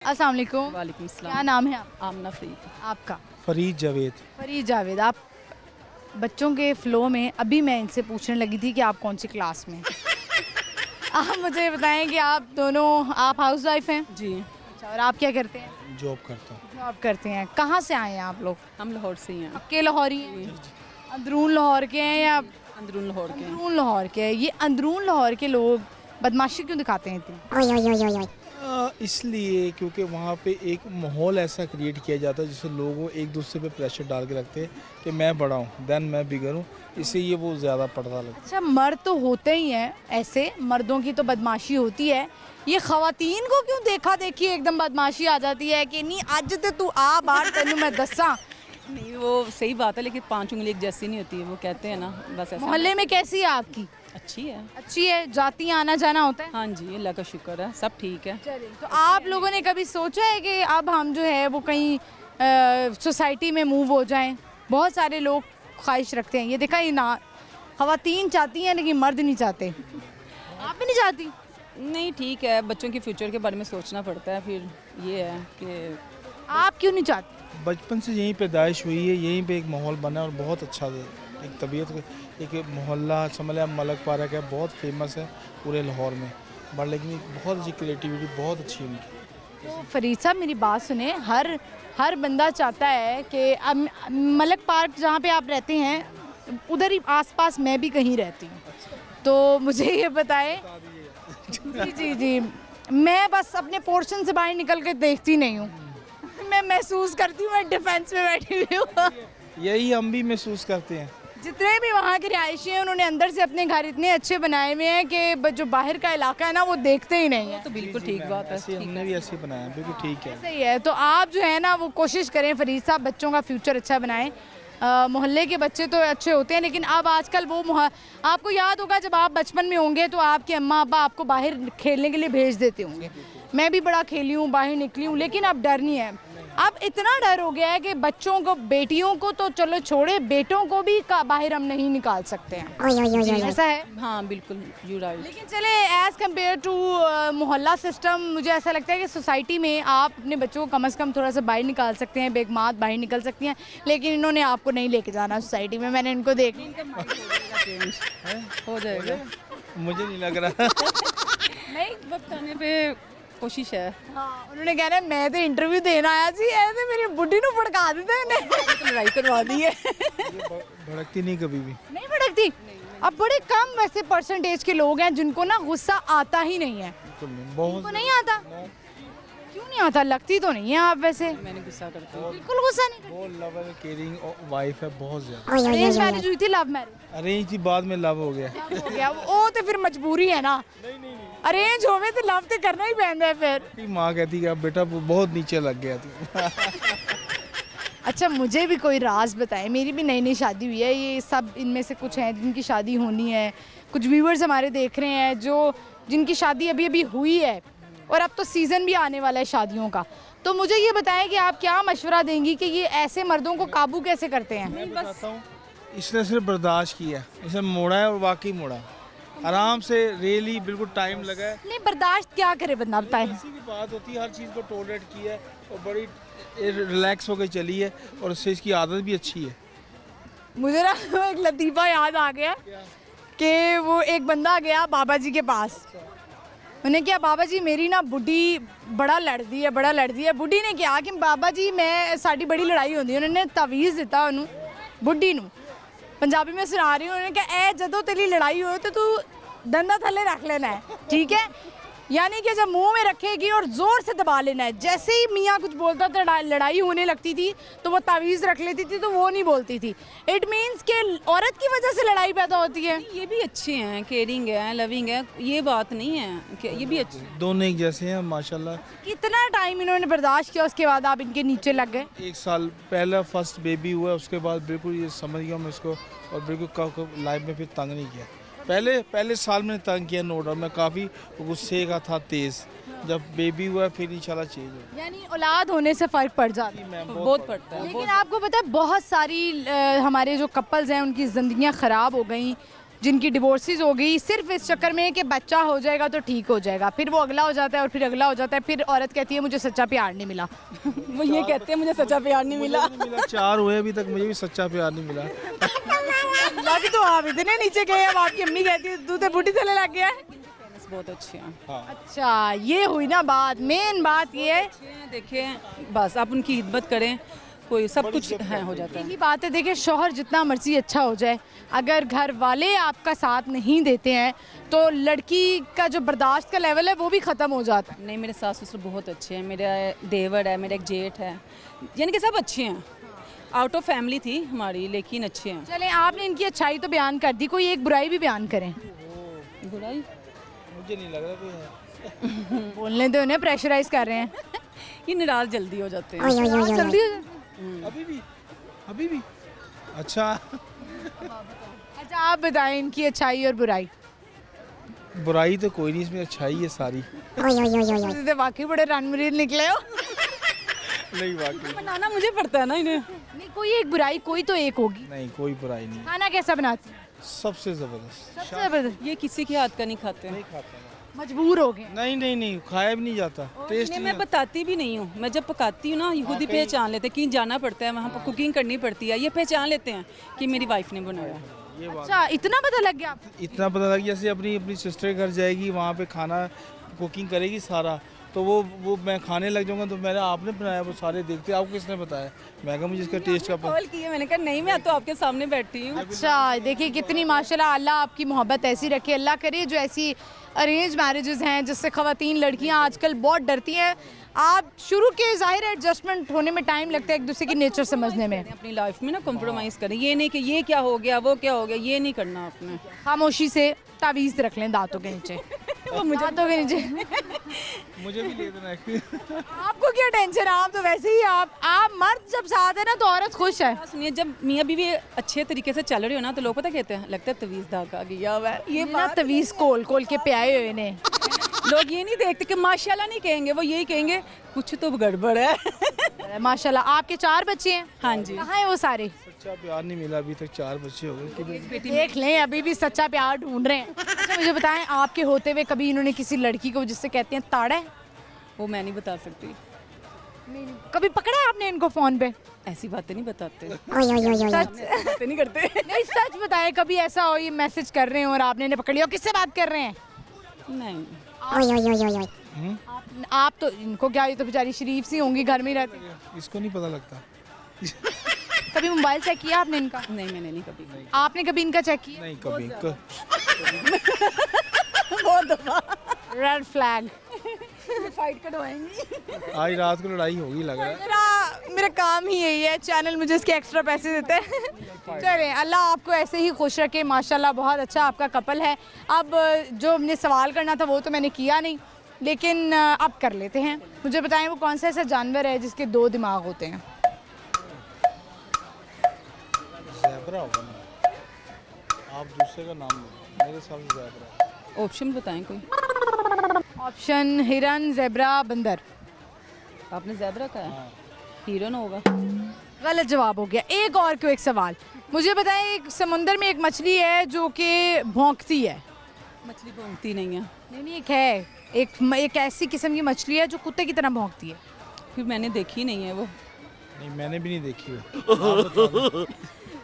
अस्सलाम वालेकुम। वालेकुम सलाम। क्या नाम है आमना फरीद। आपका? फरीद जावेद। फरीद जावेद। आप बच्चों के फ़्लो में अभी मैं इनसे पूछने लगी थी कि आप कौन सी क्लास में आप मुझे बताएं कि आप दोनों आप हाउस वाइफ हैं? जी, अच्छा, और आप क्या करते हैं? जॉब करता हूँ। जॉब करते हैं। कहाँ से आए हैं आप लोग? हम लाहौर से ही हैं। पक्के लाहौरी हैं? अंदरून लाहौर के हैं या अंदरून लाहौर के हैं। अंदरून लाहौर के हैं? ये अंदरून लाहौर के लोग बदमाशी क्यों दिखाते हैं इतनी? इसलिए क्योंकि वहाँ पे एक माहौल ऐसा क्रिएट किया जाता है जिससे लोगों एक दूसरे पे प्रेशर डाल के रखते हैं कि मैं बड़ा हूँ देन मैं बिगड़ हूँ, इससे ये वो ज़्यादा पड़ता लगता अच्छा, मर्द तो होते ही हैं ऐसे, मर्दों की तो बदमाशी होती है, ये खवातीन को क्यों देखा देखी एकदम बदमाशी आ जाती है कि नहीं अज तो तू आ बाहर तेनू मैं दसा। नहीं, वो सही बात है, लेकिन 5 उंगली एक जैसी नहीं होती है, वो कहते हैं ना, बस ऐसा। मोहल्ले में कैसी है आपकी? अच्छी है। अच्छी है, जाती आना जाना होता है? हाँ जी, अल्लाह का शुक्र है, सब ठीक है। चलिए, तो आप लोगों ने कभी सोचा है कि अब हम जो है वो कहीं सोसाइटी में मूव हो जाएं? बहुत सारे लोग ख्वाहिश रखते हैं, ये देखा ही ना, खवातीन चाहती हैं लेकिन मर्द नहीं चाहते। आप भी नहीं चाहती? नहीं, ठीक है, बच्चों के फ्यूचर के बारे में सोचना पड़ता है, फिर ये है कि आप क्यों नहीं चाहती? है। बचपन से यहीं पैदाइश हुई है, यहीं पे एक माहौल बना है और बहुत अच्छा है। एक तबीयत एक मोहल्ला समझ लें, मलक पार्क है, बहुत फेमस है पूरे लाहौर में, बट लेकिन बहुत अच्छी क्रिएटिविटी बहुत अच्छी है उनकी। तो फरीद साहब मेरी बात सुने, हर बंदा चाहता है कि अब मलक पार्क जहाँ पे आप रहते हैं उधर ही आसपास मैं भी कहीं रहती हूँ, तो मुझे ये बताएं। जी जी जी, मैं बस अपने पोर्शन से बाहर निकल के देखती नहीं हूँ, मैं महसूस करती हूँ मैं डिफेंस में बैठी हुई हूँ। यही हम भी महसूस करते हैं। जितने भी वहाँ के रिहायशी हैं उन्होंने अंदर से अपने घर इतने अच्छे बनाए हुए हैं कि जो बाहर का इलाका है ना वो देखते ही नहीं है। तो बिल्कुल ठीक बात है। ऐसे हमने भी ऐसे बनाया, बिल्कुल ठीक है। सही है, तो आप जो है ना वो कोशिश करें फरीद साहब, बच्चों का फ्यूचर अच्छा बनाएं। मोहल्ले के बच्चे तो अच्छे होते हैं, लेकिन अब आजकल वो आपको याद होगा जब आप बचपन में होंगे तो आपके अम्मा अब्बा आपको बाहर खेलने के लिए भेज देते होंगे। मैं भी बड़ा खेली हूँ, बाहर निकली हूँ, लेकिन अब डर नहीं है। अब इतना डर हो गया है कि बच्चों को, बेटियों को तो चलो छोड़े, बेटों को भी बाहर हम नहीं निकाल सकते हैं। ऐसा है। हाँ बिल्कुल, यू राइट। लेकिन चले एज़ कम्पेयर टू मोहल्ला सिस्टम, मुझे ऐसा लगता है कि सोसाइटी में आप अपने बच्चों को कम से कम थोड़ा सा बाहर निकाल सकते हैं, बेगमात बाहर निकल सकती हैं, लेकिन इन्होंने आपको नहीं लेके जाना सोसाइटी में। मैंने इनको देख हो जाएगा। मुझे नहीं लग रहा। नहीं, वक्त आने पे कोशिश है। हाँ, उन्होंने कहना है मैं तो इंटरव्यू देना आया सी, ऐसे मेरी बुढ़ी नू भड़का देते हैं। तो लड़ाई करवा दी है। भड़कती नहीं कभी भी। नहीं भड़कती। अब बड़े कम वैसे परसेंटेज के लोग हैं जिनको ना गुस्सा आता ही नहीं है। बिल्कुल नहीं, बहुत उनको नहीं आता? क्यों नहीं आता? लगती तो नहीं है आप वैसे। मैंने गुस्सा करती हूँ। बिल्कुल गुस्सा नहीं करती। बहुत लव केयरिंग वाइफ है, बहुत ज्यादा। अरेंज मैरिज हुई थी, लव मैरिज? अरेंज थी, बाद में लव हो गया। हो गया वो तो फिर मजबूरी है ना। अरेंज होवे तो लव तो करना ही पैंदा है फिर। माँ कहती कि अब बेटा बहुत नीचे लग गया तू। अच्छा, मुझे भी कोई राज बताए, मेरी भी नई नई शादी हुई है, ये सब इनमें से कुछ हैं जिनकी शादी होनी है, कुछ व्यूअर्स हमारे देख रहे हैं जो जिनकी शादी अभी अभी हुई है और अब तो सीज़न भी आने वाला है शादियों का, तो मुझे ये बताएं कि आप क्या मशवरा देंगी कि ये ऐसे मर्दों को काबू कैसे करते हैं? मैं बताता हूँ, इसने सिर्फ बर्दाश्त किया, इसे मोड़ा है और वाकई मोड़ा, आराम से रेली बिल्कुल टाइम लगा है। नहीं, बर्दाश्त क्या करे बंदा, बताएं। इसी की बात होती है, हर चीज़ को टॉलरेट किया है और बड़ी रिलैक्स होकर चली है और उससे इसकी आदत भी अच्छी है। मुझे ना एक लतीफ़ा याद आ गया कि वो एक बंदा गया बाबा जी के पास, उन्हें क्या, बाबा जी मेरी ना बुढ़ी बड़ा लड़दी है, बड़ा लड़दी है। बुढ़ी ने कहा कि बाबा जी मैं साड़ी बड़ी लड़ाई होती है, उन्होंने तवीज़ दिता उन्होंने बुढ़ी नू, पंजाबी में सुना रही हूँ, उन्होंने कहा ए जदों तेरी लड़ाई हो तो तू डंडा थले रख लेना है, ठीक है, यानी कि जब मुंह में रखेगी और ज़ोर से दबा लेना है। जैसे ही मियाँ कुछ बोलता तो लड़ाई होने लगती थी तो वो तावीज़ रख लेती थी तो वो नहीं बोलती थी। इट मीन्स कि औरत की वजह से लड़ाई पैदा होती है। ये भी अच्छे हैं, केयरिंग है, लविंग है, ये बात नहीं है कि ये भी अच्छे। दोनों एक जैसे हैं माशाल्लाह। कितना टाइम इन्होंने बर्दाश्त किया, उसके बाद आप इनके नीचे लग गए? 1 साल पहला फर्स्ट बेबी हुआ, उसके बाद बिल्कुल ये समझ गया मैं इसको और बिल्कुल लाइफ में फिर तंग नहीं किया। पहले साल मैंने तंग किया, नो डाउट, मैं काफ़ी गुस्से का था, तेज़। जब बेबी हुआ फिर इंशाल्लाह चेंज हो। यानी औलाद होने से फ़र्क पड़ जाता है। बहुत पड़ता है। लेकिन आपको पता है बहुत सारी हमारे जो कपल्स हैं उनकी ज़िंदगियां ख़राब हो गई जिनकी डिवोर्सेस हो गई सिर्फ इस चक्कर में कि बच्चा हो जाएगा तो ठीक हो जाएगा, फिर वो अगला हो जाता है और फिर अगला हो जाता है, फिर औरत कहती है मुझे सच्चा प्यार नहीं मिला। वो ये कहते हैं मुझे सच्चा प्यार नहीं मिला। मुझे नहीं मिला, 4 हुए अभी तक, मुझे भी सच्चा प्यार नहीं मिला। अभी तो आप इतने नीचे गए, अब आपकी अम्मी कहती है तू तो बूढ़ी थले लग गया है। पेरेंट्स बहुत अच्छे हैं। अच्छा ये हुई ना बात, मेन बात ये है। अच्छे हैं, देखें बस आप उनकी हिम्मत करें, कोई सब कुछ है हो जाता है। यही बात है, देखिए शौहर जितना मर्जी अच्छा हो जाए, अगर घर वाले आपका साथ नहीं देते हैं तो लड़की का जो बर्दाश्त का लेवल है वो भी ख़त्म हो जाता है। नहीं, मेरे सास ससुर बहुत अच्छे हैं, मेरा देवर है, मेरा एक जेठ है, यानी कि सब अच्छे हैं। आउट ऑफ फैमिली थी हमारी, लेकिन अच्छे हैं। चलें, आपने इनकी अच्छाई तो बयान कर दी, कोई एक बुराई भी बयान करें। बुराई मुझे नहीं लग रहा कोई है। बोलने दो, उन्हें प्रेशराइज कर रहे हैं। ये नाराज जल्दी हो जाते हैं। जल्दी हो जाए। अभी भी अच्छा। अच्छा आप बताएं इनकी अच्छाई और बुराई। बुराई तो कोई नहीं, इसमें अच्छाई है सारी। तुम तो वाकई बड़े रणवीर निकले हो। नहीं वाकई बनाना मुझे पड़ता है ना इन्हें। नहीं, कोई एक बुराई कोई तो एक होगी। नहीं, कोई बुराई नहीं, खाना कैसा बनाती है? सबसे जबरदस्त। सबसे जबरदस्त। ये किसी के हाथ का नहीं खाते। नहीं खाता मैं। मजबूर हो गए। नहीं खाया भी नहीं जाता, टेस्ट इन्हें नहीं मैं बताती भी नहीं हूँ, मैं जब पकाती हूँ ना ये खुद ही पहचान लेते हैं, कहीं जाना पड़ता है वहाँ पर कुकिंग करनी पड़ती है, ये पहचान लेते हैं कि मेरी वाइफ ने बनाया। ये बात अच्छा इतना पता लग गया आपको? इतना पता लग, जैसे अपनी सिस्टर के घर जाएगी, वहाँ पे खाना कुकिंग करेगी सारा, तो वो मैं खाने लग जाऊंगा तो मैंने आपने बनाया, वो सारे देखते आपको किसने बताया, मैं कहा मुझे इसका टेस्ट का पता। कॉल किया, मैंने कहा नहीं मैं तो आपके सामने बैठी हूँ। अच्छा देखिए कितनी माशाल्लाह, अल्लाह आपकी मोहब्बत ऐसी रखे, अल्लाह करे जो ऐसी अरेंज मैरिजेस हैं जिससे ख़वातीन लड़कियां आजकल बहुत डरती हैं। आप शुरू के ज़ाहिर है एडजस्टमेंट होने में टाइम लगता है एक दूसरे की नेचर समझने में। अपनी लाइफ में ना कॉम्प्रोमाइज़ करें, ये नहीं कि ये क्या हो गया वो क्या हो गया, ये नहीं करना आपने। खामोशी से तावीज़ रख लें दांतों के नीचे। दांतों के नीचे। मुझे भी ले देना एक। आपको क्या टेंशन है, आप तो वैसे ही आप मर्द जब साथ है ना तो औरत खुश है। सुनिए, जब मियाँ बीवी अच्छे तरीके से चल रहे हो ना तो लोग पता कहते हैं लगता है तवीज़ दाग आ गया हुआ है। ये ना तवीज़ कोल के पे आए हुए ने। लोग ये नहीं देखते कि माशाल्लाह नहीं कहेंगे, वो यही कहेंगे कुछ तो गड़बड़ है। माशाल्लाह आपके 4 बच्चे हैं? हाँ जी। कहाँ हैं वो सारे? सच्चा प्यार नहीं मिला अभी तक, 4 बच्चे हो गए। देख लें अभी भी सच्चा प्यार ढूंढ रहे हैं। अच्छा मुझे बताएं, आपके होते हुए कभी इन्होंने किसी लड़की को जिससे कहते हैं ताड़ा है, वो मैं नहीं बता सकती, कभी पकड़ा है आपने इनको फोन पे? ऐसी बातें नहीं बताते। सच बातें नहीं करते। नहीं सच बताएं, कभी ऐसा हो ये मैसेज कर रहे हो और आपने इन्हें पकड़ लिया, किससे बात कर रहे हैं? नहीं, आप तो इनको क्या, ये तो बेचारी शरीफ सी होंगी, घर में ही रहती। इसको नहीं पता लगता। कभी मोबाइल चेक किया आपने इनका? नहीं मैंने नहीं कभी। आपने कभी इनका चेक किया? नहीं कभी। बहुत दफा रेड फ्लैग। फाइट करवाएंगी। आज रात को लड़ाई होगी लग रहा है। मेरा काम ही यही है, चैनल मुझे इसके एक्स्ट्रा पैसे देते हैं। चलें, अल्लाह आपको ऐसे ही खुश रखे, माशाल्लाह बहुत अच्छा आपका कपल है। अब जो हमने सवाल करना था वो तो मैंने किया नहीं, लेकिन अब कर लेते हैं। मुझे बताएं वो कौन सा ऐसा जानवर है जिसके 2 दिमाग होते हैं? ज़ेब्रा होगा ना, आप दूसरे का नाम लो, मेरे हिसाब से ज़ेब्रा। ऑप्शन बताएं कोई। ऑप्शन हिरन, ज़ेब्रा, बंदर। आपने ज़ेब्रा का है, हिरन होगा। गलत जवाब हो गया। एक और क्यों, एक सवाल मुझे बताएं, एक समुंदर में एक मछली है जो कि भौंकती है। मछली भौंकती नहीं है। नहीं एक है, एक ऐसी किस्म की मछली है जो कुत्ते की तरह भौंकती है। फिर मैंने देखी नहीं है वो। नहीं मैंने भी नहीं देखी है।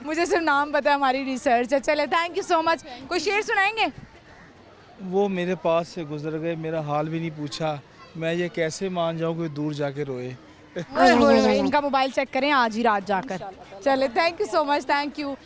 मुझे सिर्फ नाम पता है, हमारी रिसर्च है। चले थैंक यू सो मच। कोई शेर सुनाएंगे? वो मेरे पास से गुजर गए, मेरा हाल भी नहीं पूछा, मैं ये कैसे मान जाऊँ कोई दूर जाके रोए। ओए, इनका मोबाइल चेक करें आज ही रात जाकर। चले thank you so much, thank you.